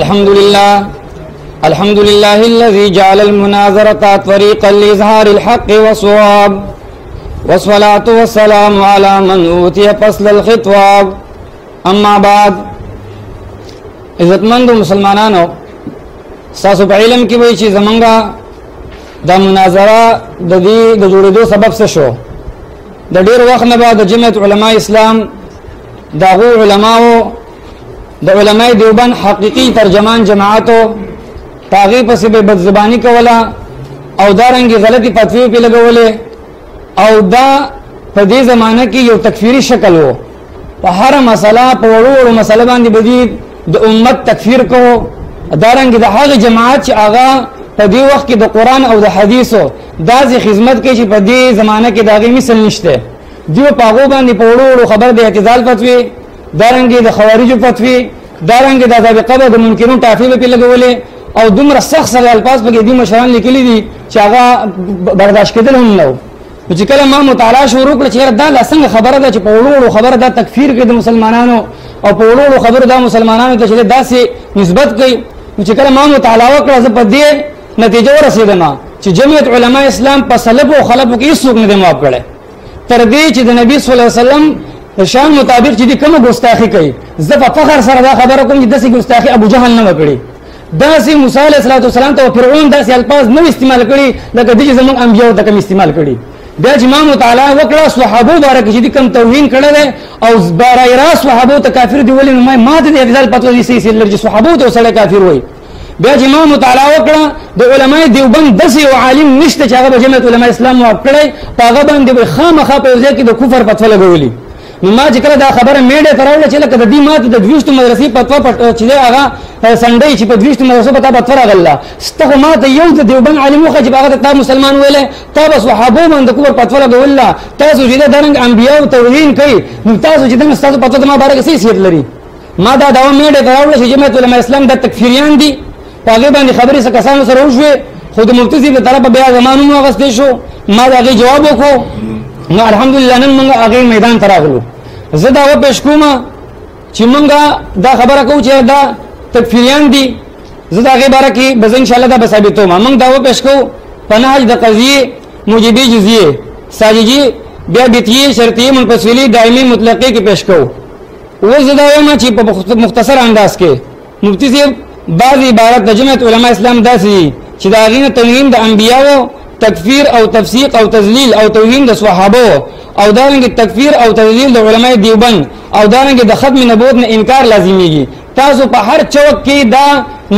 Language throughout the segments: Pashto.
الحمد لله الذي جعل المناظرة طريقا لإظهار الحق والصواب والصلاة والسلام على من أوتي فصل الخطاب. اما بعد، عزتمند مسلمانانو، ساسو په علم کې وایي چې زمونږه د مناظره د دې د جوړېدو سبب څه شو. د ډېر وخت نه بعد د جمعیت علماء اسلام د هغو علماو د علماء دیوبند حقیقي ترجمان جماعتو تاغي پسې به بدزبانی کوله او دارنګي غلطي فتوی په لګولې، او دا په دې زمانہ کې یو تکفیری شکل وو. په هر مسله په وړو مسله باندې بدی د امت تکفیر کو. دارنګي د هغه جماعت چې هغه په دې وخت کې د قران او د حدیثو داسې خدمت کوي چې په دې زمانہ کې داغي مثال نشته. دیو په هغه باندې په وړو خبر د اعتزال فتوی، دارنګي د خوارجو فتوی، دارنګي د ذابق قبه د منکرون تعفیف په لګولې، او دومره سخت سره الفاظ په دې مشران لیکلي دي چې هغه برداشت کېدل هم نه. چې کله ما مطالعه شروع کړ چې دا څنګه خبره ده چې په وړو خبره دا تکفیر کوي د مسلمانانو، او په وړو خبره دا مسلمانانو ته چې داسې نسبت کوي. چې کله ما مطالعه وکړه زه په دې نتیجه ورسېدم چې جمعیت علماء اسلام په سلف او خلف کې هیڅوک نه دی معاف کړی، تر دې چې د نبی صلی الله علیه وسلم شان مطابق چې کومه ګستاخی کوي. زه په فخر سره دا خبره کوم چې داسې ګستاخی ابو جهل نه وکړي، داسې موسی علیه السلام ته فرعون داسې الفاظ نه استعمال کړي لکه دې زموږ انبیاء ته کوم استعمال کړي. بیا چې ما مطالعه وکړه صحابه بارک چې کوم توهین کړی دی او برای راست صحابه ته کافر دی، ولې ما ته د افضل پتو دي سي لري صحابه ته سره کافر وای. بیا چې ما مطالعه وکړه د علماء دیوبند داسې یو عالم نشته چې هغه جمعیت علماء اسلام معاف کړی، په هغه باندې به خامخا په ځای کې د کفر فتوا لګولي. نو ما چې کله دا خبره میډیا ته راوړله چې لکه د دې ماته د 20 مدرسې فتوا چې هغه سنډې چې په 20 مدرسو په تابع فتوا راغله، ستغه ماته یو د دیوبند عالم وخه چې هغه ته مسلمان ویلې تاسو صحابه باندې کفر فتوا لګوله، تاسو چې دا درنګ انبیاء او توهین کوي، نو تاسو چې دغه تاسو فتوا ما بارک سي سیت لري. ما دا داوا میډیا ته راوړله چې جمعیت علماء اسلام د تکفیریان دي، هغه باندې خبرې څه کسانو سره وشوي، خود مفتي په طرفه بیا زمانو مو غستې شو. ما دا غي جواب وکړو، نو الحمدلله نن موږ هغه میدان ته راغلو. زه دا و پېښ کوم چې موږ دا خبره کوو چې دا تکفیریان دي. زه دا غي باره کې به ان شاء الله دا به ثابتوم. موږ دا و پېښ کوو په نهج د قضیه موجبي جزئیه ساجي بیا بیتیه شرطیه منفصلی دائمی مطلقه کې پېښ کوو. و زه دا وایم چې په مختصر انداز کې مفتی صاحب بعض عبارت د جمعیت علماء اسلام داسې چې دا غینه توهین د انبیاء، تکفیر او تفسیق او تذلیل او توهین د صحابه، او دارنګ تکفیر او تذلیل د علماء دیوبند، او دارنګ د ختم نبوت نه انکار لازمیږي. تاسو په هر چوک کې دا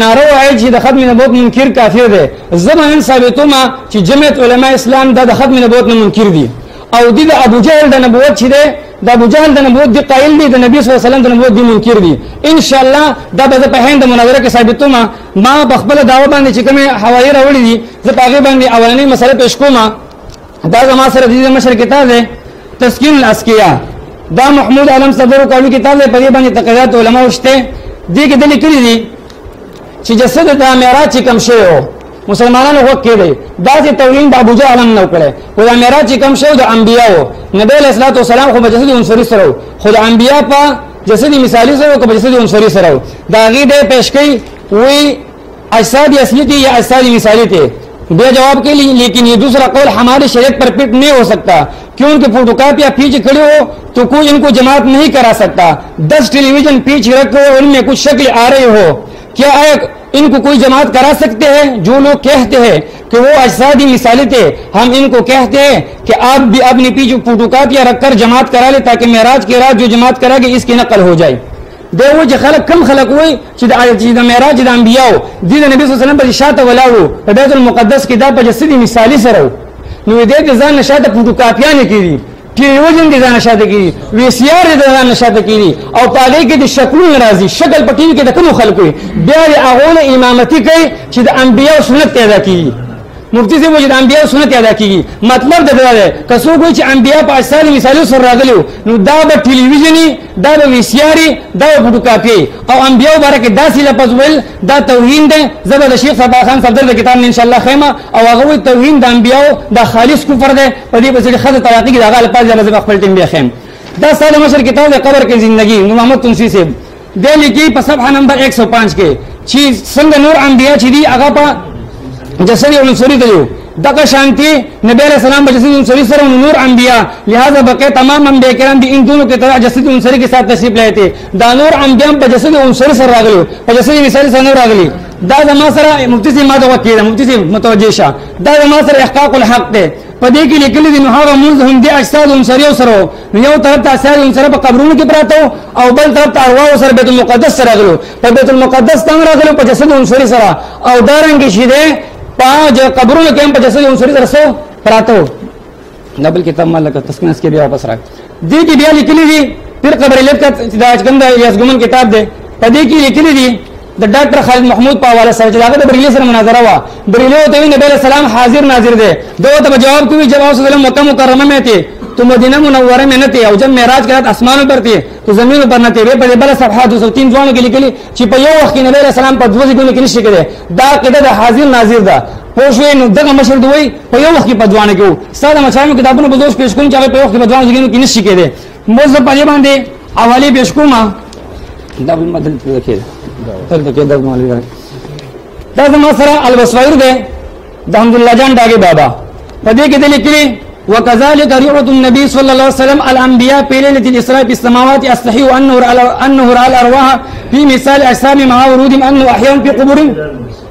نارو وایي چې د ختم نبوت منکر کافر دی. زمون ثابتوم چې جمعیت علماء اسلام د ختم نبوت نه منکر دي، او د ابو جهل د نبوت چې دی د ابو جهل د نبوت دی قائل دي، د نبی صلی الله علیه وسلم د نبوت دی منکر دي. ان شاء الله دا به په هند مناظره کې ثابتوم. ما بخبل داوا باندې چې کومه حوالی راوړي دي زه په هغه باندې اولنۍ مسله پېښ کوم. دا زما سره د مشر کتاب دی تسکین الاسقیا، دا محمود عالم صدر قومي کتاب دی، په دې باندې تقریرات علماء شته. دې کې د لیکلي دي چې جسد د معراج چې کوم شی وو مسلمانانو وکړي دي، دا چې توهین د ابو جهل نه وکړي. او د معراج چې کوم شی د انبیاء نبی علیہ الصلوۃ والسلام خو جسد عنصری سره، خو د انبیاء په جسد مثالی سره او په جسد عنصری سره دا غي د پیش کوي وی اجساد اصلی تھی یا اجساد مثالی تھے. بے جواب کے لیے لیکن یہ دوسرا قول ہماری شریعت پر فٹ نہیں ہو سکتا، کیونکہ فوٹو کاپیاں پیچھے کھڑے ہو تو کوئی ان کو جماعت نہیں کرا سکتا. 10 ٹیلی ویژن پیچھے رکھو ان میں کچھ شکل آ رہے ہو، کیا ان کو کوئی جماعت کرا سکتے ہیں؟ جو لوگ کہتے ہیں کہ وہ اجسادی مثالیں تھے، ہم ان کو کہتے ہیں کہ آپ بھی اپنی پیچھے فوٹو کاپیاں رکھ کر جماعت کرا لے تاکہ معراج کی رات جو جماعت کرا گے اس کی نقل ہو جائے. دیو چې خلک کم خلک وای چې د معراج د انبیاء د نبی صلی الله علیه وسلم په شاته ولاړو په بیت المقدس کې دا په جسدي مثالی سره، نو دې د ځان نشاته فوټو کاپیانه کړي، ټلویزیون د ځان نشاته کړي، وی سی آر د ځان نشاته کړي، او پاګې کې د شکلونه راځي، شکل په ټي وي کې د کوم خلکو بیا هغه امامتي کوي چې د انبیاء سنت پیدا کړي. مفتی سے وجد انبیاء سنت ادا کیږي. مطلب دا دی کسو کوئی چې انبیاء په اصل مثالو سره راغلو نو دا به ټلویزیونی، دا به وی سی آر، دا به فوټو کاپی، او انبیاء بارکه داسې لفظ ول دا توهین ده. زبر د شیخ صبا خان صدر د کتاب ان شاء الله خیمه او هغه توهین د انبیاء دا خالص کفر ده. په دې بسې خدای تعالی کې دا غل پاز زبر خپل ټیم بیا خیم. دا ساده مشر کتاب د قبر کې زندگی نو محمد تونسی سے دہلی کی صفحہ نمبر 105 کے چې څنګه نور انبیا چې دي هغه په جسد عنصری ته یو دغه شانتي نبی علیہ السلام بجسد عنصری سره نور انبیا لہذا بقى تمام انبیا کرام بھی ان دونوں کی طرح جسد عنصری کے ساتھ تشریف لائے تھے دا نور انبیا بجسد عنصری سره راغلي بجسد مثالی سره نور راغلي دا زما سره مفتی سي ما ته وکیل مفتی سي متوجه شه دا زما سره احقاق الحق ده پدې کې لیکلي دي نو هغه موږ هم دي اجساد عنصری سره یو طرف ته اجساد عنصری په قبرونو کې پراته او بل طرف ته ارواح سره بیت المقدس سره راغلو په بیت المقدس ته راغلو په جسد عنصری سره او دارنګ شي ده پاج قبرونو کې هم په جسد عنصری سره سو پراته نبل کتاب مالک تسکینس کې بیا واپس راځي دې کې بیا لیکلي دي پھر قبر لیت کا د اجکنده الیاس ګمن کتاب ده پدې کې لیکلي دي د ډاکټر خالد محمود په حواله سره چې هغه د بریلی سره مناظره وا بریلی ته نبی علیہ السلام حاضر ناظر دے دوه ته جواب کوي جب رسول الله مکہ مکرمه میں تھے تو مدینہ منوره میں نہ تھے او جب معراج کرات اسمانوں پر تھے تو زمین پر نہ تھے په بل صفحات 203 ځوانو کې لیکلي چې په یو وخت کې نبی علیہ السلام په دوه ځګونو کې نشي کېده دا قاعده د حاضر ناظر ده پوښوي نو دغه مشر دوی په یو وخت کې په دوانه کې ساده مچانو کتابونو په دوش پیش کوم چې هغه په یو وخت کې په دوانه ځګونو کې نشي کېده موږ په دې باندې حواله پیش کوم دا بل مدل کې تل کې د مولوی دا زما سره البصائر ده د حمد الله جان داګه بابا پدې کې د لیکلي وكذلك رؤيه النبي صلى الله عليه وسلم الانبياء في ليله الاسراء في السماوات استحي انه راى الارواح في مثال اجسام مع ورودهم انه احيانا في قبور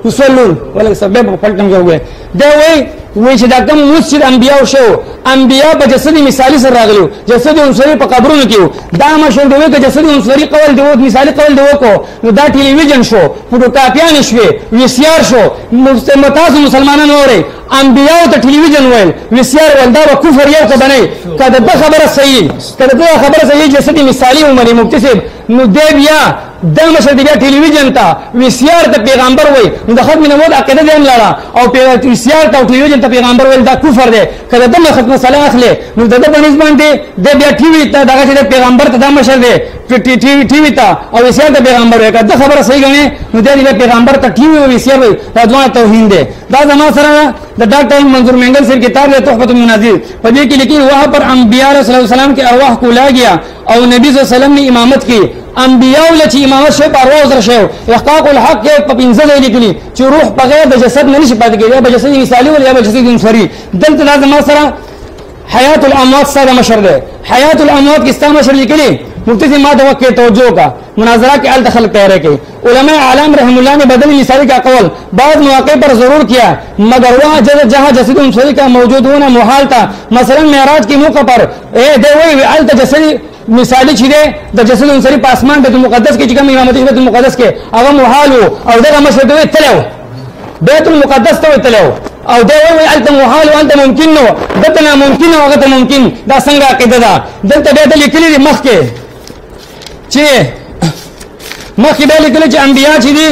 يصلون ولا سبب پلټم جوړه دا وای چې دا کوم مسجد انبیاء شو انبیاء په جسد مثالی سره راغلو جسد عنصری په قبرونو کې دا مشهور دی چې جسد عنصری قول دی مثالی قول دی کو نو دا ټلویزیون شو فوټوکاپیان شوي وی سی آر شو متاسو مسلمانانو اوري انبیاء ته ټلویزیون ویل وی سی آر ول دا کفر یو څه بنئ کله دا خبره صحیح کله دا خبره صحیح جسد مثالی عمر مکتسب نو دی بیا دا مشهور دی ټلویزیون ته وی سی آر ته پیغمبر وای نو د ختم نمود عقیده دی لاره او وی سی آر ته ټلویزیون ته پیغمبر ول دا کفر دی کله دا ختم صلاح اخلي نو د بنځ باندې د بیا ټي وی ته دغه چې پیغمبر ته دا مشهور دی ټي وی ته او وی سی آر ته پیغمبر وای دا خبره صحیح غني نو د پیغمبر ته ټي وی او وی سی آر وای دا دوه توهین دی دا زما سره د ډاکټر منظور منگل سر کتاب ہے تحفۃ المناظر پدې کې لیکي وہاں پر انبیاء صلی الله علیه وسلم کے ارواح کو لا گیا او نبی صلی الله علیه وسلم نے امامت کی انبیاء لچ امامت شو ارواح سره شو احقاق الحق کې په پنځه ځای لیکلي چې روح بغیر د جسد نه نشي پاتې کېږي به جسد مثالی ولا به جسد انصری دلته لازم سره حیات الاموات سره مشر ده حیات الاموات کې استعمال مشر لیکلي مفتی ما توقع توجہ کا مناظرہ کے ال دخل کہہ رہے کہ علماء عالم رحم اللہ نے بدل مثالی کا قول بعض مواقع پر ضرور کیا مگر وہاں جہاں جسد انصری کا موجود ہونا محال تھا مثلا معراج کے موقع پر ال تجسدی مثالی چھے د جسد انصری په اسمان بیت المقدس کې چې کوم امامت بیت المقدس کې هغه محال او دغه مشهد وي تلو بیت المقدس ته تلو او دا وی انت محال وانت ممکن نو دته ممکن او هغه ممکن دا څنګه عقیده ده دلته به لیکلي دي مخکې چې مخکې به لیکلي چې انبیا چې دي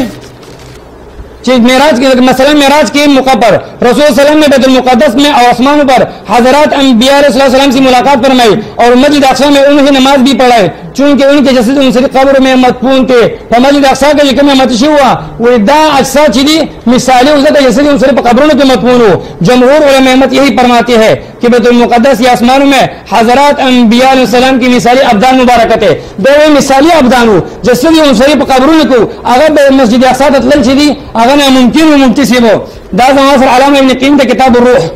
چې معراج کې مثلا معراج کے موقع پر رسول صلی اللہ علیہ وسلم نے بیت المقدس میں اور آسمان پر حضرات انبیاء علیہ السلام سے ملاقات فرمائی اور مسجد اقصی میں انہیں نماز بھی پڑھائے چونکہ ان کے جسد انصری قبر میں مدفون تھے مسجد اقصی کا لکھنے میں متشی ہوا وہ دا اجسا چیزی مثالی اس کا جسد انصری قبروں کے مدفون ہو جمہور علماء احمد یہی فرماتے ہیں کہ بیت المقدس یا آسمانوں میں حضرات انبیاء علیہ السلام کی مثالی ابدان مبارکت ہے دو مثالی ابدان ہو جسد انصری قبروں کو اگر مسجد اقصی تطلل چیزی اگر ممکن و ممتسب ہو دا زماثر علامہ ابن قیم دا کتاب الروح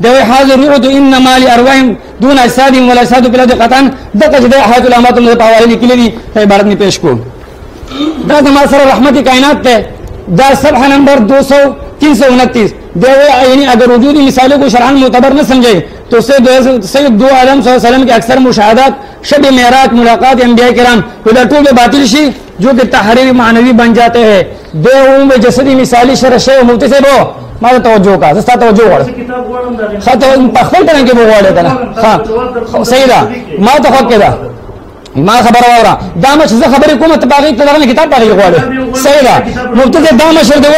دوی حاضر رؤت انما لارواحهم دون اجسادهم ولا اجساد بلا قطعا دغه د حیات الامات په حواله لیکلي دي په عبارت می پیش کو دا زماثر رحمت کائنات ته دا صفحہ نمبر 329 دوی یعنی اگر وجودی مثالوں کو شرعاً معتبر نہ سمجھے تو سید دو عالم صلی اللہ علیہ وسلم کے اکثر مشاہدات شب معراج ملاقات انبیاء کرام ولٹو میں باطل شی جو کہ تحریری معنوی بن جاتے ہیں دو میں جسدی مثالی شرح و مفتی سے وہ ما توجہ کا زستا توجہ وړ خاطر په خپل ټنګ کې وګورئ کنه ها صحیح ده ما ته حق ده ما خبر اورا دا مش زه خبرې کومه تباغي ته دغه کتاب پاره غواړي صحیح ده مبتدی دا مشر دی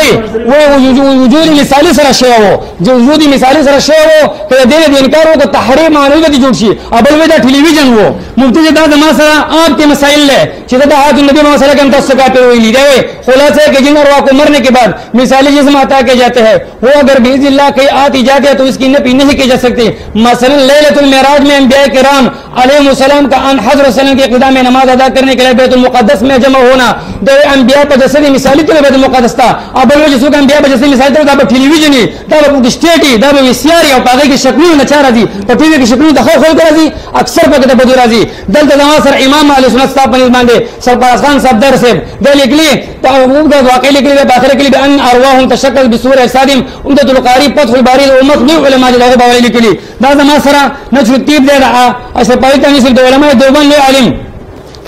وای وجود مثالی سره شی وو وجود مثالی سره شی وو کله دې انکار وو تحریم معنوي دي جوړ شي ابل ودا ټلویزیون وو مبتدی دا ما سره آپ کے مسائل لے چې دا حضرت نبی محمد صلی الله علیه وسلم تاسو کا پہ ویلی دی خلاصہ ہے کہ جن ارواح کو مرنے کے بعد مثالی جسم عطا کیے جاتے ہیں وہ اگر باذن اللہ کوئی آتی جاتے ہے تو اس کی نفی نہیں کی جا سکتی مثلا لیلۃ المعراج میں انبیاء کرام علیہ السلام کا ان حضرت صلی اللہ علیہ وسلم کے इब्तिदा में नमाज अदा करने के लिए बैतुल मुक़द्दस में जमा होना दो अंबिया पर जैसे मिसाली तो बैतुल मुक़द्दस था अब लोग जिसको अंबिया पर जैसे मिसाली तो दाब टेलीविजन दाब स्टेटी दाब विसियारी और पागे की शक्ल में नचा रही पर टीवी की शक्ल दखल खोल कर रही अक्सर पर बदू राजी दल तमाम सर इमाम अहले सुन्नत साहब पर मांगे सरफराज खान साहब दर से दल के लिए तो वाकई के लिए बाखिर के लिए अन अरवाह तशक्कल बिसूर सादिम उम्दतुल कारी फतहुल बारी उम्मत ने उलमा जलाओ बावली के लिए दादा मासरा नजरुतीब दे रहा ऐसे पाइता नहीं सिर्फ उलमा देवबंद आलिम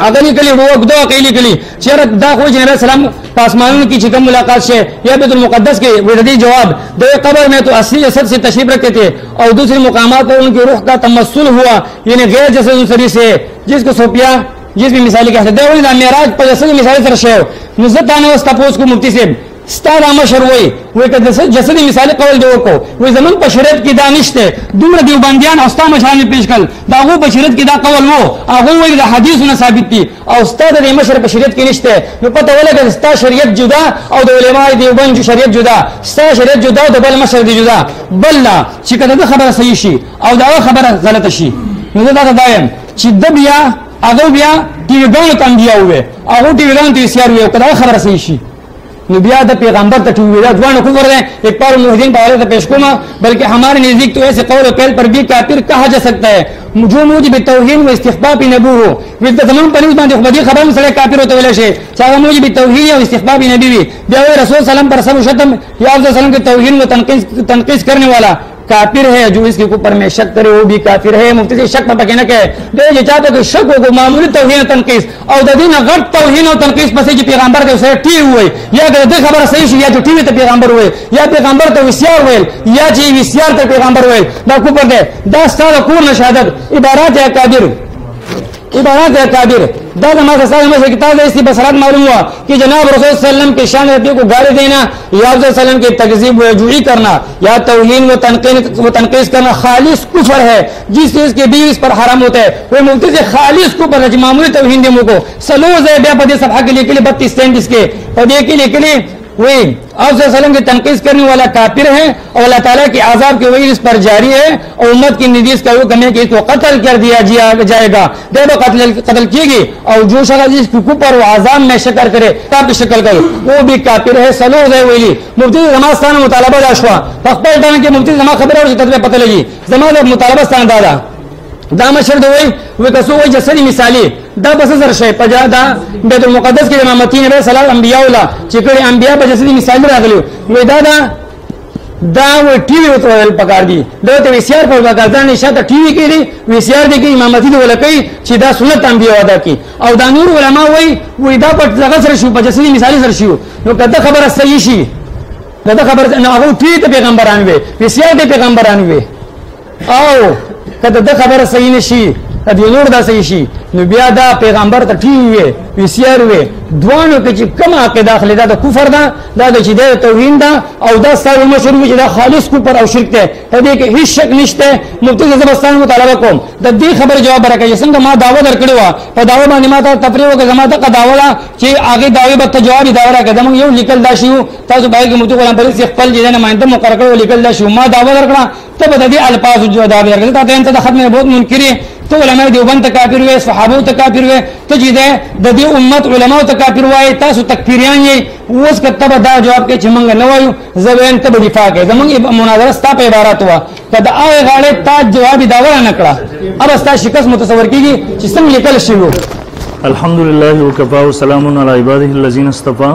अगली के लिए वो दो अकेली के लिए चेहरा दा खोज जनाब सलाम पासमानों की चिकन मुलाकात से यह बैतुल मुक़द्दस के विरदी जवाब दो कब्र में तो 80 असद से तशरीफ रखते थे और दूसरे मुकामात पर उनकी रूह का तमस्सुल हुआ यानी गैर जैसे शरीर से जिसको सोपिया जिस भी मिसाली कहते हैं मेराज पर जैसे मिसाली तरशे नुज़त आने वस्ता पोस को मुफ्ती से स्टार आमशर वो जैसे मिसाली कवल जो को वो जमीन पर शरीयत की दानिश थे दूर देवबंदियान अस्ता मशान पेश कल दागो पर शरीयत की दा कवल वो आगो वो हदीस न साबित थी और उस्ताद ने मशर पर शरीयत की निश्ते वो पता वाला कि स्टा शरीयत जुदा और दो उलमा देवबंद जो शरीयत जुदा स्टा शरीयत जुदा और बल मशर जुदा बल्ला शिकत दा खबर सही शी और दा खबर गलत शी मुझे दा दायम चिद्दबिया आगो बिया टीवी गांव तम दिया हुए आगो टीवी गांव तीसियार हुए कदा खबर सही शी नबिया द पैगंबर तक हुए जवान को कर रहे एक पार मुहद्दिन बारे से पेशकुमा बल्कि हमारे नजदीक तो ऐसे कौल पहल पर भी काफिर कहा जा सकता है जो मुझे तौहीन व इस्तिग़फ़ाफ़ नबी हो विद तमाम पनीस बांधे खुदी खबर में सले काफिर होते वाले से चाहे मुझे तौहीन और इस्तिग़फ़ाफ़ नबी भी बेवे रसूल सल्लम पर सब शतम या सल्लम के तौहीन व तनक़ीस करने वाला काफिर है जो इसके ऊपर में शक करे वो भी काफिर है मुफ्ती से शक पर कहना है ये चाहते कि शक हो मामूली तौहीन तनक़ीस और ददीन गलत तौहीन और तनक़ीस पर जो पैगंबर के उसे टी हुए या गलत खबर सही या जो टीवी ते पैगंबर हुए या पैगंबर तो विसियार हुए या जी विसियार ते पैगंबर हुए ना ऊपर दे 10 साल पूर्ण शहादत इबारत है कादिर इबारत है कादिर दाद हमारे साथ में से किताब है इसकी बसरात मालूम हुआ कि जनाब रसूल सल्लम के शान रबियों को गाली देना या सल्लम की तकज़ीब व जुई करना या तौहीन व तनक़ीस करना खालिस कुफर है जिस चीज के भी इस पर हराम होता है वो मुफ्ती से खालिस कुफर है मामूली तौहीन देमो को सलूज़ है बेपदे सफा के लिए 32 सेंट इसके पदे के लिए वही आप सल्लम की तनक़ीस करने वाला काफिर है और अल्लाह ताला के आज़ाब की वही इस पर जारी है और उम्मत की निर्देश का वो करने की इसको कत्ल कर दिया जाएगा देखो कत्ल किएगी और जो शख्स जिस पर वो आज़ाब में शक्र करे तब शक्ल कर वो भी काफिर है सलूज़ है वही मुफ्ती जमास्तान मुतालबा दाशवा फख्तर के मुफ्ती जमा खबर और तजबे पता लगी जमा मुतालबा स्थान दादा दाम शर्द वही वे कसो वही जसनी मिसाली दा बस सर शे पजा दा बैतुल मुक़द्दस के इमामती ने सलाल अंबियाउला चिकड़े अंबिया पर जसनी मिसाल रागलो वे दादा दा वो टीवी तो पकड़ दी दो तो विसियार पर पकड़ता निशा तो टीवी के लिए विसियार दे के इमामती तो बोला कई सीधा सुन्नत अंबिया अदा की और दानूर उलमा वही दा पर जगह सर शू पर जसनी मिसाली सर शू वो कदा खबर सही शी कदा खबर ना वो टीवी तो पैगंबर आनवे विसियार दे पैगंबर आनवे आओ कदा खबर सही नशी कदी नूर दा सही शी नबिया दा पैगंबर त ठीक हुए विसियार हुए दुआनो के ची कम आके दाखिल दा कुफर दा दा ची दे तौहीन दा और दा साल मशहूर में दा खालिस कुफर और शिरक है तदे के हिच शक निश्ते मुफ्ती जबरदस्तान मुतालबा को द दी खबर जवाब रखे जसन मा दावा दर कड़वा पर दावा मा निमाता तफरीव के जमाता का दावला ची आगे दावे बत जवाब दावा रखे दम यो निकल दा शिव ताजो भाई के मुफ्ती गोलाम पर से खपल जे ने मानते मुकर को निकल दा शिव मा दावा दर कड़ा तब ददी अल्फाज जो दावा रखे ता ते खत्म में बहुत मुनकरी तो उलमा देवबंद काफिर हुए सहाबा काफिर हुए तो चीजें ददी उम्मत उलमा काफिर हुआ तासु तकफीरियान ये उस का तब दा जवाब के चिमंग नवायु जबेन तब दिफा के जमंग मुनाजरा स्ता पे इबारत हुआ कद आए गाड़े ताज जवाब दावा नकड़ा अब अस्ता शिकस्त मुतसवर कीगी जिसम निकल शुरू अल्हम्दुलिल्लाह व कफा व सलामुन अला इबादिहिल लजीन इस्तफा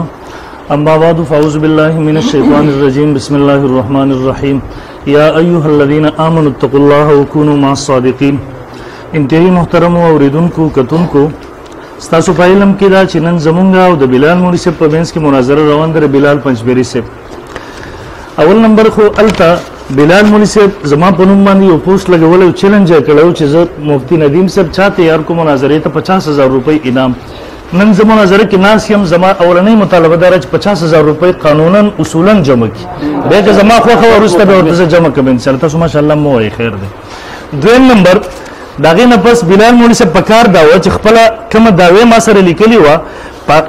अम्मा बाद फ़अऊज़ु बिल्लाहि मिनश शैतानिर रजीम बिस्मिल्लाहिर रहमानिर रहीम या अय्युहल्लज़ीना आमनुत्तक़ुल्लाह व कूनू मअस सादिक़ीन इंतहाई मोहतरम औरिदुन को कतुन को स्तासु पाइलम की दा चिनन जमुंगा और द बिलाल मोरी से प्रोविंस की मुनाजरा रवान दर बिलाल पंचबेरी से अवल नंबर को अलता बिलाल मोरी से जमा पनुम बांधी पोस्ट लगे वाले चैलेंज कड़ो चीज मुफ्ती नदीम से चाहते यार को मुनाजरे तो 50,000 रुपये इनाम नन जमा मुनाजरे के नास हम जमा अवलनी मुतालबा दारज 50,000 रुपये कानूनन उसूलन जमा की बेक जमा खो और उस तरह से जमा कबन सरता माशाल्लाह मो खैर दे दो नंबर दागे नफस बिलाल मोड़ी से पकार दावा चिखपला कम दावे मा सर लिखली हुआ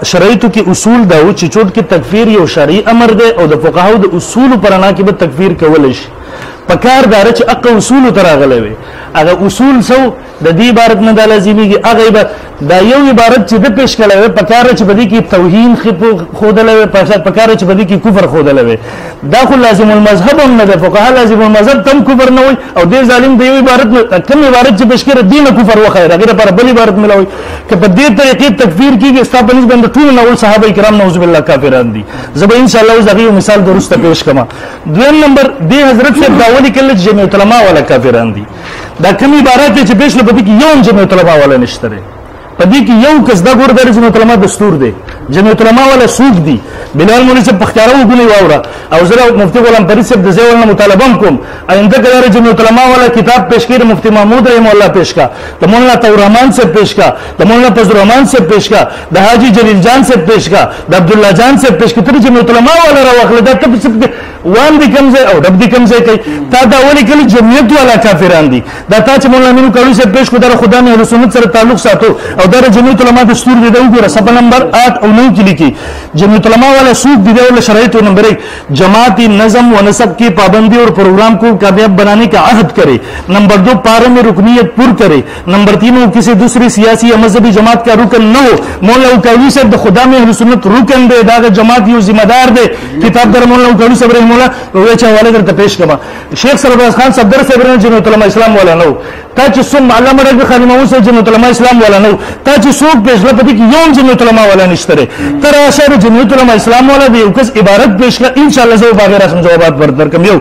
शरीयत की उसूल दाऊ चिचोट की तकफीर यो शरई अमर दे और द फकाह द उसूल पर ना की तकफीर कवलिश पकार दारच अक उसूल तरागले वे هغه اصول سو د دې عبارت نه د لازمي هغه دا یو عبارت چې د پیش کړه په کار چې بدی کې توهین خودلوي په کار چې بدی کې کفر خودلوي دا خو لازم المذهب هم نه ده فقها لازم المذهب تم کفر نه وي او دې ظالم د یو عبارت کم عبارت چې پیش کړه دین کفر وخیره غیر پر بل عبارت ملوي که په دې طریقې تکفیر کیږي استابنس باندې ټول نو صحابه کرام نعوذ بالله کافران دي زب ان شاء الله زغی مثال درسته پیش کما دویم نمبر دی حضرت سے داولی کله جمعیت علماء ولا کافران دي دا کوم عبارت چې پیش لبدي کې یو جمعیت علماء ولا نشته پدې کې یو کس دا ګور درې جمعیت علماء دستور دی جمعیت علماء ولا سوق دي بلال مولوی صاحب پختارو غونی واوره او زه مفتی غلام فرید صاحب د زیول مطالبه کوم آینده کله جمعیت علماء ولا کتاب پیش کړي مفتی محمود رحم الله پیش کا د مولانا تورحمان صاحب پیش کا د مولانا فضل الرحمن صاحب پیش کا د حاجی جلیل جان صاحب پیش کا د عبد الله جان صاحب پیش کړي جمعیت علماء ولا راوخله دا ته وان دي کمزه او رب دي کمزه کوي تا دا ولي کله جمعیت والا کافران دي دا تا چې مولانا مینو کړو صاحب پیش کو در خدا نه اهل سنت سره تعلق ساتو او در جمعیت علماء دستور دی دا وګوره صفحه نمبر 8 او 9 کې لیکي جمعیت علماء والا سوق دی ول شرائط نمبر 1 جماعتی نظم و نسب کی پابندی اور پروگرام کو کامیاب بنانے کا عہد کرے نمبر 2 پارے میں رکنیت پر کرے نمبر 3 وہ کسی دوسری سیاسی یا مذہبی جماعت کا رکن نہ ہو مولانا کړو صاحب د خدا میں اهل سنت رکن دی دا جماعت یو ذمہ دار دی کتاب در مولانا کړو صاحب رحم الله وې چا والے درته پیش کما شیخ سرفراز خان صدر صاحب رحم جمعیت علماء اسلام والا نو تا چې سم علامه ربی خان موسی جمعیت علماء اسلام والا نو تا چې څوک پیش لپاره کې یوم جمعیت علماء والا نشته تر اشاره جمعیت علماء اسلام والا دی یو کس عبارت پیش کړه ان شاء الله زه به غیر اسم جوابات ورکړم یو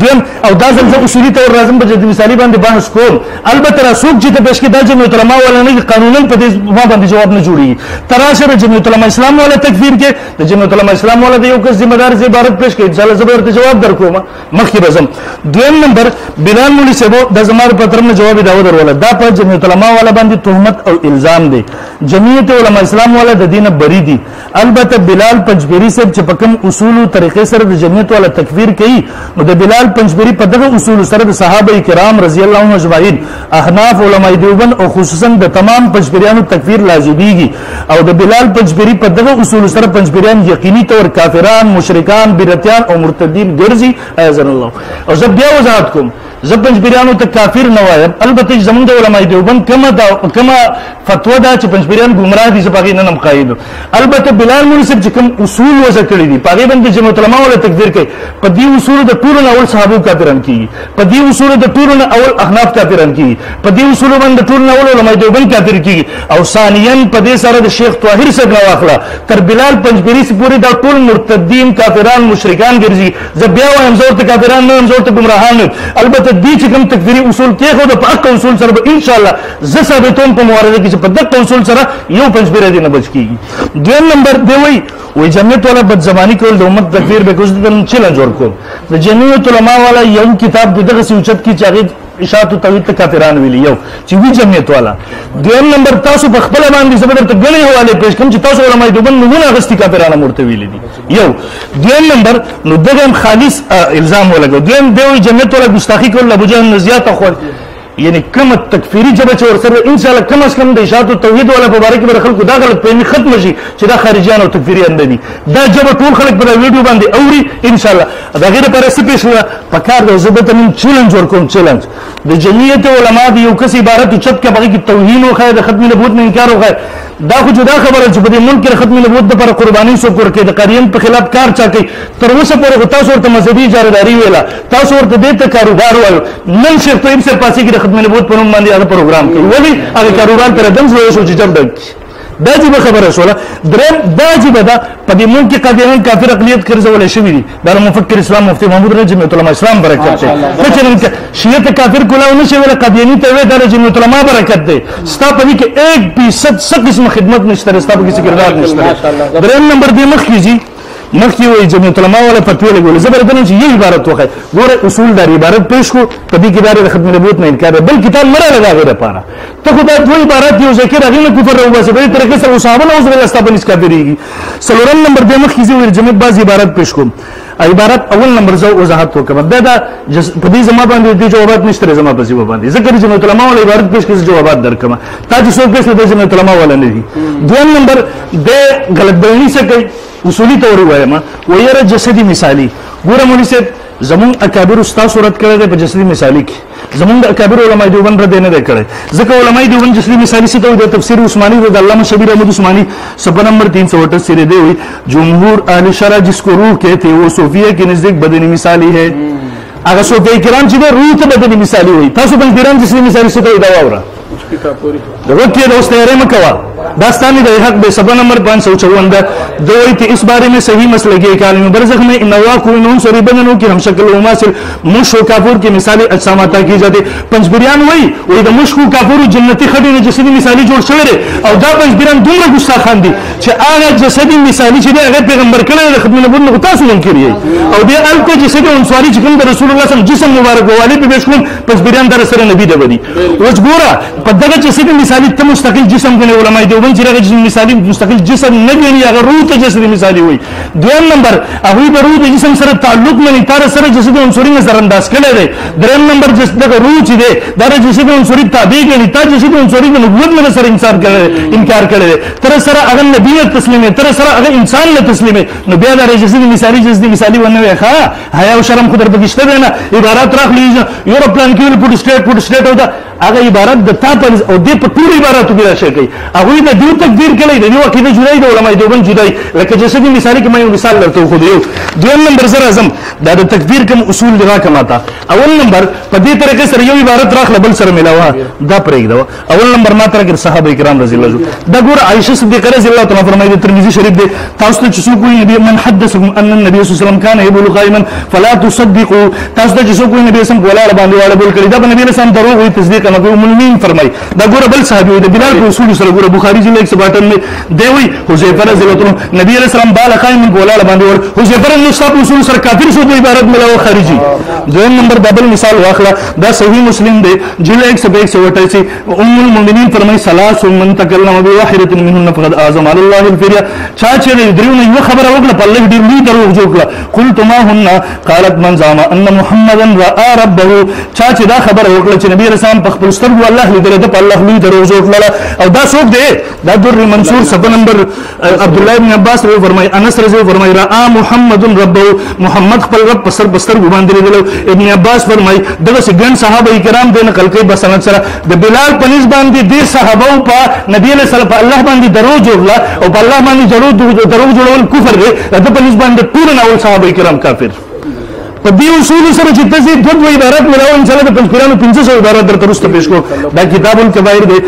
دیم او دا ځل اصولي تور راځم په دې مثالي باندې بحث کوم البته رسوک چې ته پیش کې دا جمعیت علماء والا نه قانونا په دې باندې جواب نه جوړي تر اشاره جمعیت علماء اسلام والا تکفیر کې د جمعیت علماء اسلام والا دی یو کس ذمہ دار عبارت پیش کړي ان شاء الله زه به جواب درکوم مخکې بزم دویم نمبر بلال مولوی صاحب د زمار په ترمنه جواب دا ودرول دا په جمعیت علماء والا باندې تهمت او الزام دی جمعیت علماء اسلام والا د دینه بری دي البته بلال پنځبری صاحب چې په کوم اصول او طریقې سره د جمعیت والا تکفیر کوي نو د بلال پنځبری په دغه اصول سره د صحابه کرام رضی الله عنهم اجمعین احناف علماء دیوبند او خصوصا د تمام پنځبریانو تکفیر لازمیږي او د بلال پنځبری په دغه اصول سره پنځبریان یقیني طور کافران مشرکان بدعتيان او مرتدین ګرځي اذن الله او زه بیا وضاحت کوم زبنج بیرانو ته کافر نه وایم البته زمونږ د علماء دیوبند کما فتوا دا چې پنځبریان گمراه دي زپاغي نه نم قائد البته بلال مولوی صاحب چې کوم اصول وضع کړی دي پاغي باندې جمعیت علماء ولا تکفیر کوي په دې اصول د ټول اول صحابه کافران کیږي په دې اصول د ټول اول احناف کافران کیږي په دې اصول باندې ټول اول علماء دیوبند کافر کیږي او ثانیاً په دې سره د شیخ طاهر صاحب نو واخلا تر بلال پنځبری سي پوری دا ټول مرتدین کافران مشرکان ګرځي زبیا وایم زور ته کافران نه زور ته گمراهان البته دې چې کوم تکفیری اصول کې خو د پاک اصول سره به ان شاء الله ز ثابتون په موارده کې چې په دغه اصول سره یو پنځبری دي نه بچ کیږي دویم نمبر دی وای جمعیت والا بد زمانی کول د امت تکفیر به کوم چیلنج ورکو د جمعیت علماء والا یو کتاب دغه سوچت کی چاغي اشاعت توحید ته کافران ویلی یو چې وی جمعیت والا دویم نمبر تاسو په خپل باندې زبر ته غلي حواله پیش کوم چې تاسو علماء دیوبند نو غستی کافرانه مرته ویلی دي یو دویم نمبر نو دغه خالص الزام ولګو دویم دی جمعیت والا ګستاخی کول ابو جهل نزیات خو یعنی کوم تکفیری جبه چې ورسره ان شاء الله کم از کم د اشاعت توحید ولا مبارک به خلکو دا غلط پېنی ختم شي چې دا خارجيان او تکفیریان دي دا جبه ټول خلک په ویډیو باندې اوري ان شاء الله دا غیر پر سپیشل پکار د زبته من چیلنج ورکوم چیلنج د جمعیت علماء دی یو کس عبارت چت کې بغي کی توهین او خیر د ختم نبوت نه انکار او خیر دا خو جدا خبره چې په دې منکر ختم نبوت د پر قرباني سو کور کې د قرین په خلاف کار چا کوي تر اوسه پورې تاسو ورته مذهبي اجارهداري ویلا تاسو ورته د کاروبار وایو نن شیخ طیب سے پاسي کې د ختم نبوت په نوم باندې هغه پروګرام کوي ولی هغه کاروبار پر دم شو چې جب ډک دا چې خبره شوله درم دا چې دا په دې ملک کې قادیان کافر اقلیت ګرځول شوی دي دا مفکر اسلام مفتی محمود رجب علماء اسلام برکت ده چې شیعه کافر کولاو نشي ولا قادیانی ته وې دا رجب علماء برکت ده ستا په دې کې 1% څه قسم خدمت نشته ستا په کې کردار نشته درم نمبر دې مخ کیږي مخکې وي جمعیت علماء ولا فتوی لګول زبردن چې یو عبارت وخه ګوره اصول دار عبارت پیش کو په دې کې دار ختم نبوت نه انکار بل کتاب مره لگا غیر پاره ته خدای دوی عبارت یو ذکر غینه کفر او بس په طریقې سره صحابه نو زغل استابنس کافریږي سلورم نمبر دې مخکې وي جمعیت باز عبارت پیش کوم عبارت اول نمبر زو وضاحت وکم دا په دې زما باندې دې جوابات نشته زما په ځواب باندې ذکر جمعیت علماء ولا عبارت پیش کړي جوابات درکما تا چې څوک پیش د جمعیت علماء ولا نه دي دویم نمبر د غلط بیانی څخه اصولی تور وایم ويره جسدی مثالی ګوره مولوی صاحب زمون اکابر استاد صورت کړی په جسدی مثالی کې زمونږ اکابر علماء دیوبند رد نه کړي ځکه علماء دیوبند جسری مثالی سے تو د تفسیر عثمانی د علامہ شبیر احمد عثمانی صفحہ نمبر 378 دے ہوئی جمهور اهل شرع جس کو روح کہتے وہ صوفیہ کے نزدیک بدنی مثالی ہے اگر صوفیہ کرام چې روح ته بدنی مثالی وي تاسو بل پیران جسری مثالی سے تو دا وره وقت دوست ہے مکوا داستانی دا حق بے سبا نمبر 554 دوئی تھی اس بارے میں صحیح مسئلہ کی کہ عالم برزخ میں انوا کوئنون سوری بدنوں کی ہم شکل و ماسل مش و کافور کی مثالی اجسام عطا کی جاتی پنج بریان وہی دا مش و کافور جنتی خڑی نے جسدی مثالی جوڑ شوئے او دا پنج بریان دومره گستاخان دی چھ آغا جسدی مثالی چھ دے اگر پیغمبر کلے دا خدم نبود نگو تاسو منکری ہے او دے علتا جسدی انسواری چکم دا رسول اللہ صلی اللہ علیہ وسلم جسم مبارک والی پہ بیشکون پنج بریان دا رسول نبی دا بدی وجبورا پدگا جسدی مثالی تا مستقل جسم کنے علماء دیوبند چرا جسم مثالی مستقل جسم نبی اگر روح تا جسدی مثالی ہوئی دویم نمبر اہوی دا روح دا جسم سر تعلق منی تارا سر جسدی انسوری نظر انداز کلے دے دریم نمبر دا روح چی دے دارا جسدی انسوری تابع گنی تا جسدی انسوری دا نبوت میں سر انکار کرے دے تر سر اگر نبیت تسلیم ہے تر سر اگر انسان نے تسلیم ہے نبی دارا جسدی مثالی ونوے خواہ حیاء و شرم خودر بکشتے دینا عبارات راک لیجا یورپ پلان کیول پوٹ سٹیٹ ہوتا اگر عبارت دا تا پر او دے پر پوری عبارتو بیرا شکل اگوی دا دیو تکبیر کلی دا دیو عقیدہ جدائی دا علماء دیوبند جدائی لیکن جیسے بھی مثالی کہ میں مثال لرتا ہوں خودیو دویم نمبر سر ازم دا تکبیر کم اصول لغا کماتا اول نمبر پا دی طرح سر یو عبارت راک لبل سر ملاوها دا پر ایک دوا اول نمبر ما ترکر صحابہ اکرام رضی اللہ جو دا گور عائشہ صدیقہ رضی اللہ تعالیٰ فرمائی دا ترمیزی شریف دے تاستہ چسو کوئی نبی من حدثکم ان النبی صلی اللہ علیہ وسلم کانا یبولو قائما فلا تصدقو تاستہ چسو کوئی نبی اسم کولا لباندی والا بول کری دا نبی اسم درو ہوئی تصدیق نبی ملمین فرمائی دا گور بل صحابی ہوئی دا بلال کو اصول سر گور بخاری جلے 152 میں دیوئی حذیفہ رضی اللہ عنہ نبی علیہ السلام بال قائم من بولا لباندے اور حذیفہ نے صاحب اصول سر کافر سو عبارت ملا و خارجی دویم نمبر دبل مثال واخلا دا صحیح مسلم دے جلے 128 ام المؤمنین فرمائی ثلاث من تکلم بواحدۃ منهن فقد اعظم علی الله الفریا چاچے نے دریو نے خبر وکلا پلے ڈیر لی درو جوکلا قلت ما هن قالت من زعم ان محمدا راى ربه چاچے دا خبر وکلا چې نبی علیہ السلام په خپل سترګو الله لیدل د الله لی درو جوکلا او دا څوک دی دا در منصور صفحہ نمبر عبداللہ ابن عباس رضی فرمائی انس رضی فرمائی را محمد رب محمد خپل رب پسر بستر گمان دے دلو ابن عباس فرمائی دغه سگن صحابہ کرام دے نقل کئی بسند سره د بلال پنځ باندې دې صحابه په نبی علیہ السلام الله باندې درو جوړلا او په الله باندې درو جوړول کفر دی د پنځ باندې ټول نو صحابه کرام کافر په دې اصول سره چې تاسو دوه عبارت ملاو ان شاء الله د پنځه 500 عبارت درته رسته پیش کو دا کتاب الکبائر دی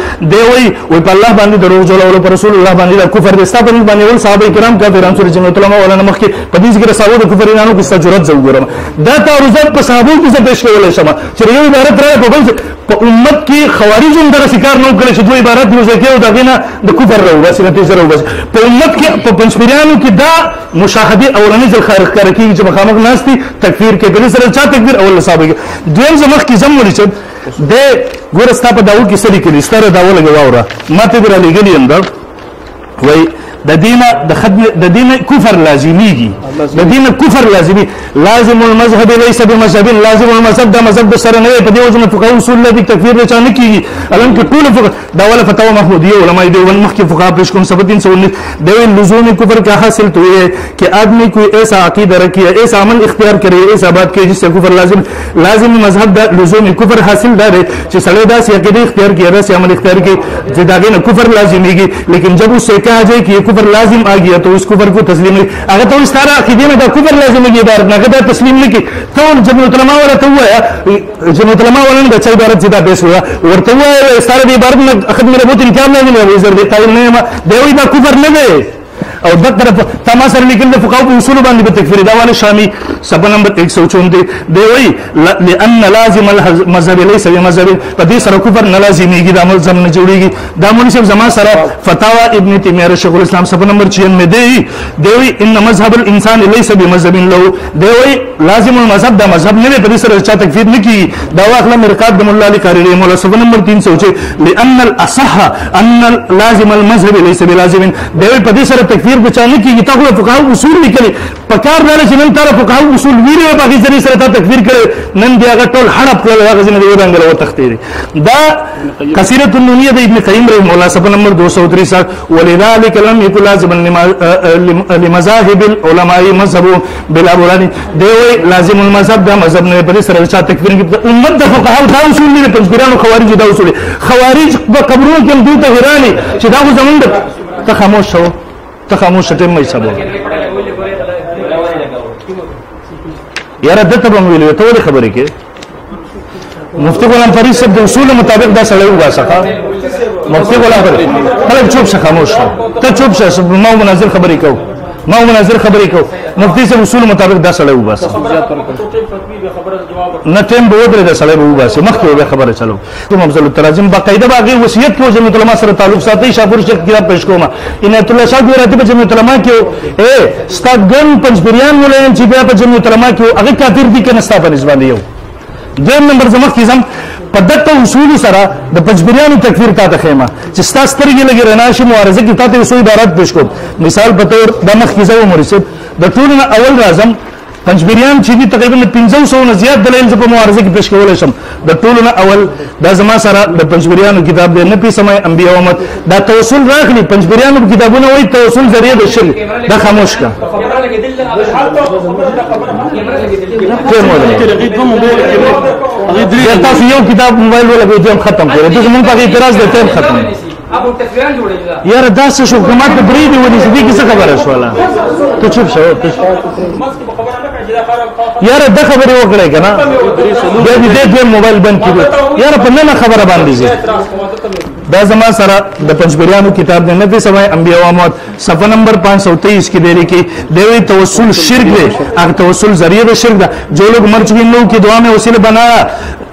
وی په الله باندې درو جوړول پر رسول الله باندې کفر دی ستاسو باندې ول صحابه کرام کافرانو سره جنت الله مولانا مخکې په دې ذکر صحابه د کفرینانو کې ضرورت زوګرم دا تعرضات په صحابه کې پیش کول شمه چې یو عبارت را په بل په امت کې خوارج هم در شکار نه کړي چې دوه عبارت دی ځکه دا غنه د کفر راو بس نتیجه راو بس په امت کې په پنځپریانو کې دا مشاهده اولنی ځل خارج کړي چې مخامخ ناشتي تکفیر کې بل سره چا تکفیر اول صاحب دویم زمخ کې زم ولې چې د ګورستا په داو کې سړي کې ستاره داو لګاوره ماته ګره لګلی اندر وای د دینه کفر لازمیږي د دینه کفر لازمی لازم المذهب ليس بمذهب لازم المذهب دا مذهب سره نه په دې وجه فقهاء اصول لدی تکفیر نه چانه کیږي الان کې ټول فقه دا ولا فتاوا محمودیه علماء دیوبند مخکې فقهاء پیش کوم 319 د لزوم کفر کا حاصل تو ہے کہ آدمی کوئی ایسا عقیدہ رکھے ایسا عمل اختیار کرے ایسا بات کہ جس سے کفر لازم مذهب دا لزوم کفر حاصل دار ہے چې سړی دا سی عقیدہ اختیار کیا دا سی عمل اختیار کی زداګه کفر لازمیږي لیکن جب اس سے کہا جائے کہ کفر لازم آ گیا تو اس کفر کو تسلیم نہیں اگر تو اس طرح عقیدے میں کفر لازم ہے عبارت نہ کہ تسلیم نہیں کی تو جب علماء والا تو ہوا جب علماء والا نے بچا عبارت زیادہ بیس ہوا اور تو اس طرح عبارت میں اخذ میرے بہت انکار لازم ہے وہ ضرورت قائل نہیں ہے دیوی دا کفر نہ دے او د طرف تماسر لیکن د فقهاء اصول باندې به تکفیر دا والا شامی صفحه نمبر 134 دی وی لان لازم المذهب ليس بمذهب په دې سره کفر نه لازمیږي د عمل زم نه جوړیږي دا مولوی صاحب زما سره فتاوا ابن تیمیہ شیخ الاسلام صفحه نمبر 96 دی وی ان مذهب الانسان ليس بمذهب له دی وی لازم المذهب دا مذهب نه په دې سره چا تکفیر نه کی دا واخله مرقات د مولا علی قاری مولا صفحه نمبر 306 لان الاصح ان لازم المذهب ليس بلازم دی په دې سره تکفیر تکفیر بچانه کیږي تا خو فقهاو اصول لیکلي په کار نه چې نن تر فقهاو اصول ویلې په هغه ذریعہ سره تا تکفیر کړي نن دی هغه ټول حرب کړل هغه ځنه دی رنګ له تختې دا قصیرۃ النونیہ د ابن قیم رحمه الله صفحه نمبر 263 ولذلك لم يكن لازما لمذاهب العلماء مذهب بلا برهان دی لازم المذهب دا مذهب نه پر سره چا تکفیر کی امت د فقهاو دا اصول دي پنځګرانو خوارج دا اصول خوارج په قبرونو کې دوی ته حیرانی چې دا خو زمونږ ته خاموش شو ته خاموش ټیم مې سبب یاره دته به ویلو ته ولې خبرې کې مفتی غلام فرید صاحب د اصول مطابق دا سړی وګاسخه مفتی غلام فرید خلک چوپ شه خاموش ته چوپ شه ما مناظر خبرې کو ما مناظر خبرې کو مفتی صاحب اصول مطابق دا سړی وګاسه نه ټیم به ودرې دا سړی وګاسه مخکې به خبره چلو کوم افضل التراجم باقاعده باغی وصیت کو جمعیت العلماء سره تعلق ساتي شاپور شیخ کتاب پیش کوم عنایت الله شاه ګورته په جمعیت العلماء کې اے ستګن پنځبریان ولین چې بیا په جمعیت العلماء کې هغه کافر دي کنه ستا په نسبت یو دویم نمبر زموږ کې زم په دغه اصول سره د پنځبریانو تکفیر تا ته خیمه چې ستا سترګې لګي رناشي معارضه کې تاسو وسو عبارت پیش کوم مثال په تور د مخ کې زو مرشد د ټول اول راځم پنځبریان چې دي تقریبا 500 نه زیات دلایل په معارضه کې پیش کولای شم د ټول اول د زما سره د پنځبریانو کتاب دی نه په سمای انبیاء امت دا توسل راغلي پنځبریانو کتابونه وایي توسل ذریعہ د شرک دا خاموش کا تاسو یو کتاب موبایل ولا به ختم کړئ ته زمونږ په اعتراض د ټیم ختم ابو تکفیران جوړیږي یاره دا څه شو حکومت د بریدي ونی دې کی څه خبره شوله ته چوپ شو یاره دا خبره وکړای کنه دې موبایل بند کړو یاره په نن خبره باندې دا زما سره د پنځبریانو کتاب د نبی سمای انبیاء او امت صفحه نمبر 523 کې دی لیکي دوی توسل شرک دی هغه توسل ذریعہ د شرک دا جو لوگ مر چکے لوگ کی دعا میں وسیلہ بنایا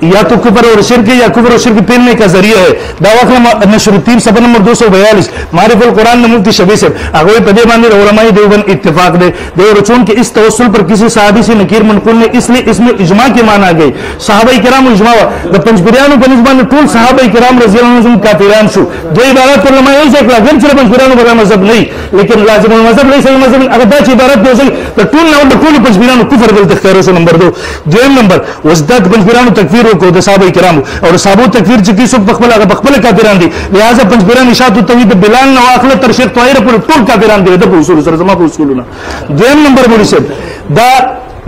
یا تو کفر اور شرک یا کفر اور شرک پھیلنے کا ذریعہ ہے دا وقت نشر الدین صفحه نمبر 242 معرفت القرآن میں مفتی شبیر سے هغه په دې باندې علماء دیوبند اتفاق دے دو رچون کہ اس توسل پر کسی صحابی سے نکیر منقول نے اس لیے اس میں اجماع کی مانا گئی صحابہ کرام اجماع د پنځبریانو په نسبت ټول صحابہ کرام رضی الله عنهم کافران شو دو عبارت علماء یې ذکر کړل چې پنځبریانو په مذهب نه لیکن لازم المذهب ليس المذهب هغه دا چې عبارت دی د ټول نو د ټول پنځبریانو کفر بل تخیر شو نمبر 2 دویم نمبر وزداد پنځبریانو تکفیر کو د صحابه کرام او صحابه تکفیر چې کیسو بخبل هغه بخبل کافران دي لہذا پنځبریان اشاعت التوحید بلال نو اخله تر شیخ طاهر پر ټول کافران دي د اصول سره زما په اصولونه دویم نمبر مرشد دا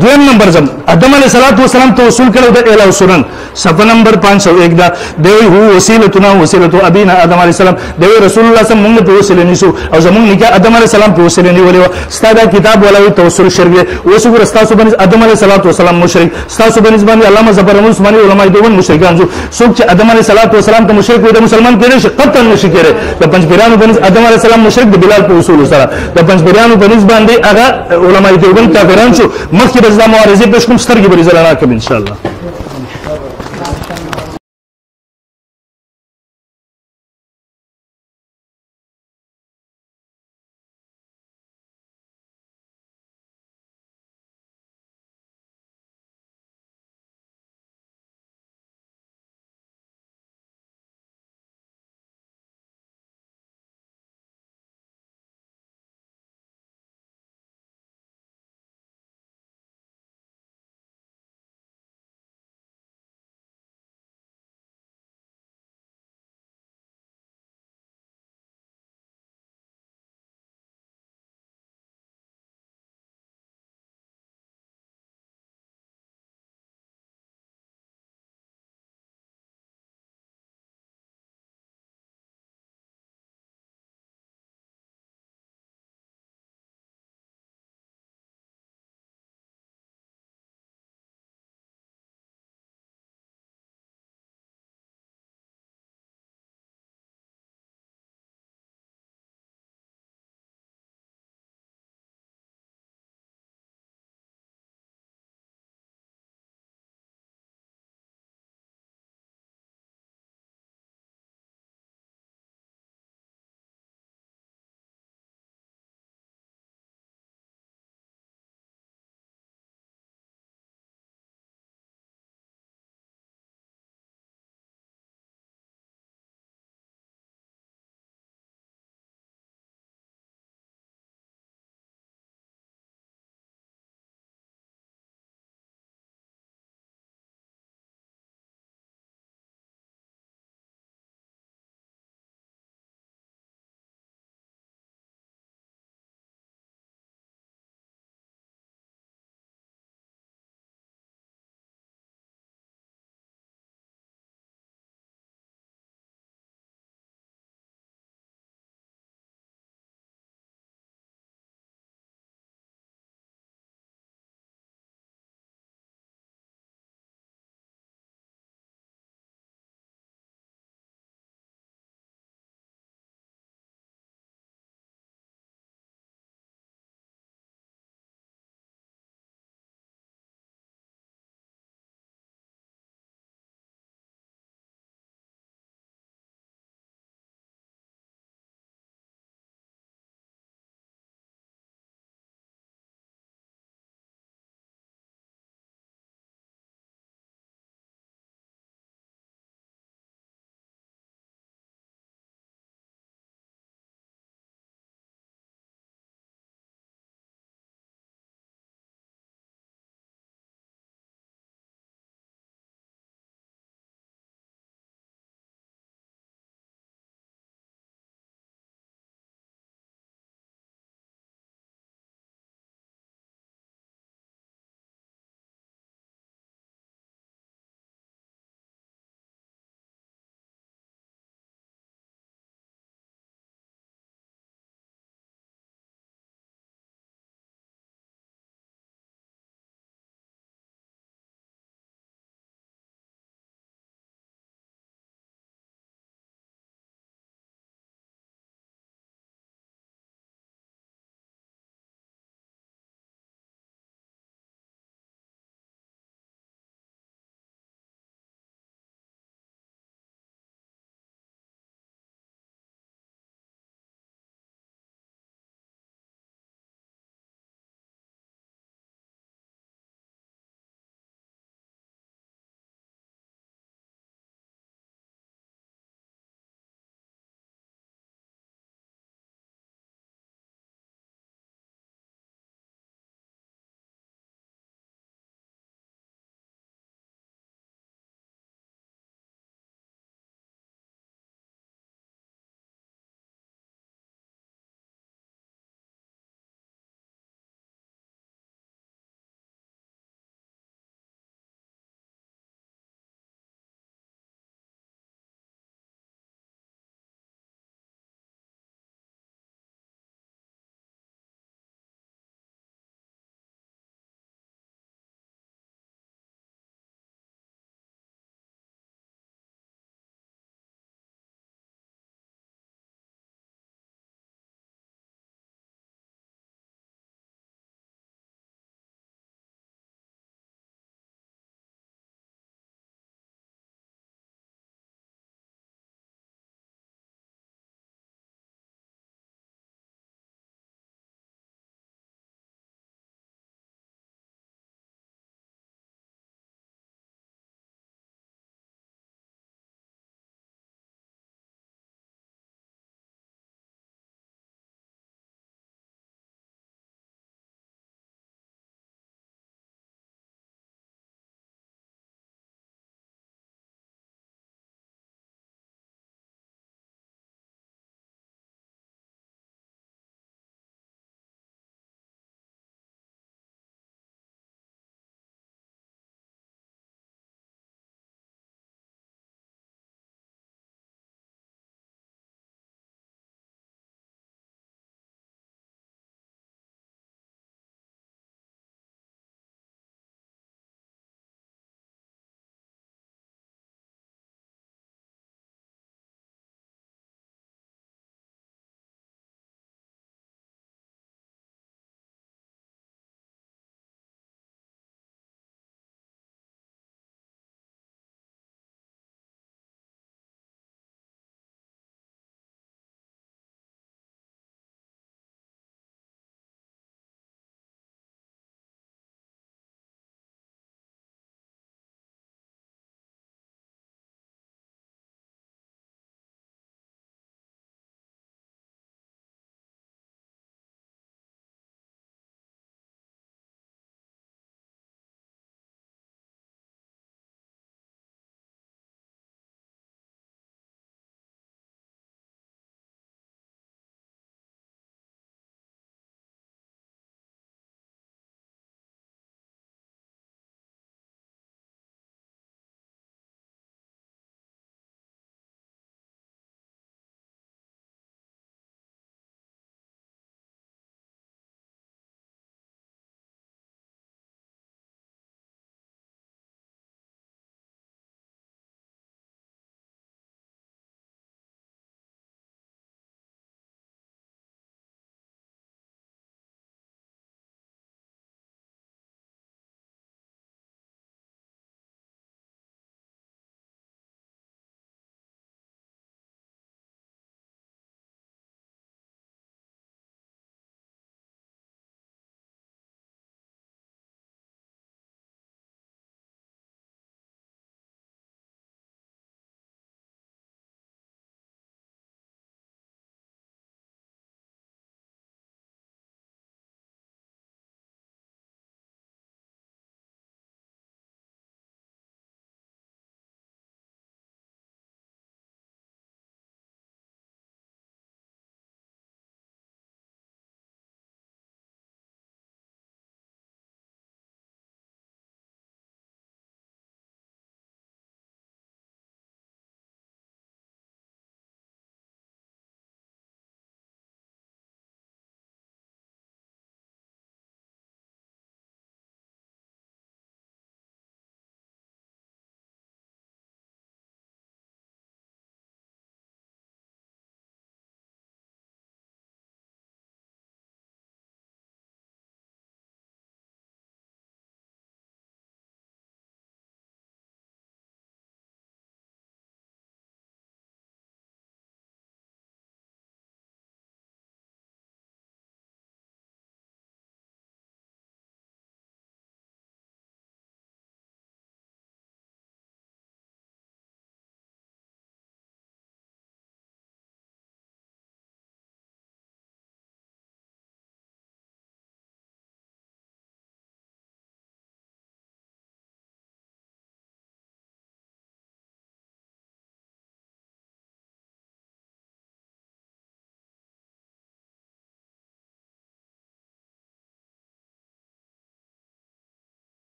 دویم نمبر زم ادم علیہ الصلوۃ والسلام توسل کړو د الہ سنن صفحه نمبر 501 دا دوی هو وسیلتنا وسیلت ابینا ادم علیہ السلام دوی رسول الله صلی الله علیه وسلم په وسیله نیسو او زمونږ نکاح ادم علیہ السلام په وسیله نیولې و ستاسو کتاب ولوي توسل شرک اوس ګور تاسو باندې ادم علیہ الصلوۃ والسلام مشرک تاسو باندې علامه زبر عثماني علماء دیوبند مشرکان جو څوک چې ادم علیہ الصلوۃ والسلام ته مشرک وي د مسلمان کېږي چې قطعا نشي کېږي د پنځبریانو باندې ادم علیہ السلام مشرک د بلال په اصول سره د پنځبریانو باندې هغه علماء دیوبند کافران شو مخکې د معارضه کوم سترګې بری زلانا کوم ان شاء الله